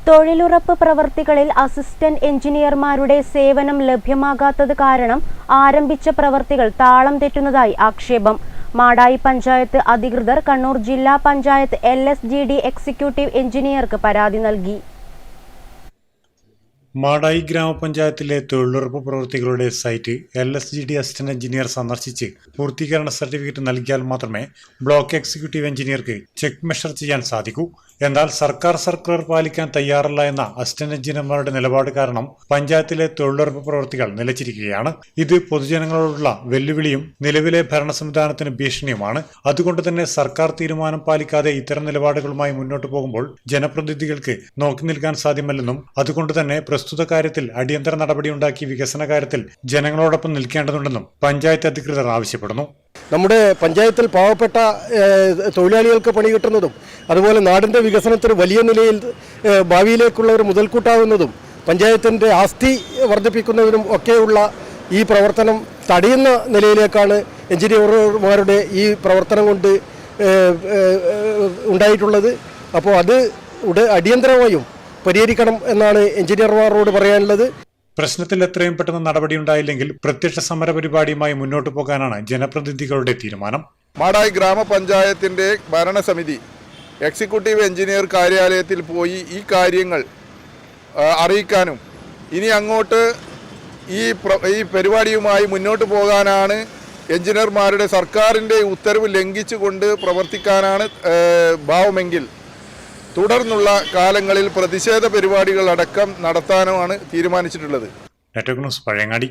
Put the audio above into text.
തൊഴിലുറപ്പ് പ്രവൃത്തികളിൽ അസിസ്റ്റന്റ് എഞ്ചിനീയർമാരുടെ സേവനം ലഭ്യമാകാത്തത് കാരണം ആരംഭിച്ച പ്രവൃത്തികൾ താളം തെറ്റുന്നതായി ആക്ഷേപം. മാടായി പഞ്ചായത്ത് അധികൃതർ കണ്ണൂർ ജില്ലാ പഞ്ചായത്ത് LSGD എക്സിക്യൂട്ടീവ് എഞ്ചിനീയർക്ക് പരാതി നൽകി. മാടായി ഗ്രാമപഞ്ചായത്തിലെ തൊഴിലുറപ്പ് പ്രവൃത്തികളുടെ സൈറ്റ് LSGD അസിസ്റ്റന്റ് എഞ്ചിനീയർ സന്ദർശിച്ച് പൂർത്തീകരണ സർട്ടിഫിക്കറ്റ് നൽകിയാൽ മാത്രമേ ബ്ലോക്ക് എക്സിക്യൂട്ടീവ് എഞ്ചിനീയർക്ക് ചെക്ക് മെഷർ ചെയ്യാൻ സാധിക്കൂ. എന്നാൽ സർക്കാർ സർക്കുലർ പാലിക്കാൻ തയ്യാറല്ല എന്ന അസിസ്റ്റന്റ് എഞ്ചിനീയർമാരുടെ നിലപാട് കാരണം പഞ്ചായത്തിലെ തൊഴിലുറപ്പ് പ്രവൃത്തികൾ നിലച്ചിരിക്കുകയാണ്. ഇത് പൊതുജനങ്ങളോടുള്ള വെല്ലുവിളിയും നിലവിലെ ഭരണ സംവിധാനത്തിന് ഭീഷണിയുമാണ്. അതുകൊണ്ട് തന്നെ സർക്കാർ തീരുമാനം പാലിക്കാതെ ഇത്തരം നിലപാടുകളുമായി മുന്നോട്ട് പോകുമ്പോൾ ജനപ്രതിനിധികൾക്ക് നോക്കി നിൽക്കാൻ സാധ്യമല്ലെന്നും അതുകൊണ്ട് തന്നെ പ്രസ്തുത കാര്യത്തിൽ അടിയന്തര നടപടിയുണ്ടാക്കി വികസന കാര്യത്തിൽ ജനങ്ങളോടൊപ്പം നിൽക്കേണ്ടതുണ്ടെന്നും പഞ്ചായത്ത് അധികൃതർ ആവശ്യപ്പെടുന്നു. നമ്മുടെ പഞ്ചായത്തിൽ പാവപ്പെട്ട തൊഴിലാളികൾക്ക് പണി കിട്ടുന്നതും അതുപോലെ നാടിൻ്റെ വികസനത്തിന് വലിയ നിലയിൽ ഭാവിയിലേക്കുള്ളവർ മുതൽക്കൂട്ടാവുന്നതും പഞ്ചായത്തിൻ്റെ ആസ്തി വർദ്ധിപ്പിക്കുന്നതിനും ഒക്കെയുള്ള ഈ പ്രവർത്തനം തടയുന്ന നിലയിലേക്കാണ് എഞ്ചിനീയർമാരുടെ ഈ പ്രവർത്തനം കൊണ്ട് ഉണ്ടായിട്ടുള്ളത്. അപ്പോൾ അത് അടിയന്തരമായും പരിഹരിക്കണം എന്നാണ് എഞ്ചിനീയർമാരോട് പറയാനുള്ളത്. പ്രശ്നത്തിൽ എത്രയും പെട്ടെന്ന് നടപടിയുണ്ടായില്ലെങ്കിൽ പ്രത്യക്ഷ സമര പരിപാടിയുമായി മുന്നോട്ട് പോകാനാണ് ജനപ്രതിനിധികളുടെ തീരുമാനം. മാടായി ഗ്രാമപഞ്ചായത്തിന്റെ ഭരണസമിതി എക്സിക്യൂട്ടീവ് എഞ്ചിനീയർ കാര്യാലയത്തിൽ പോയി ഈ കാര്യങ്ങൾ അറിയിക്കാനും ഇനി അങ്ങോട്ട് ഈ പരിപാടിയുമായി മുന്നോട്ട് പോകാനാണ് എഞ്ചിനീയർമാരുടെ സർക്കാരിൻ്റെ ഉത്തരവ് ലംഘിച്ചുകൊണ്ട് പ്രവർത്തിക്കാനാണ് ഭാവമെങ്കിൽ തുടർന്നുള്ള കാലങ്ങളിൽ പ്രതിഷേധ പരിപാടികളടക്കം നടത്താനുമാണ് തീരുമാനിച്ചിട്ടുള്ളത്. Network news Pazhayangadi.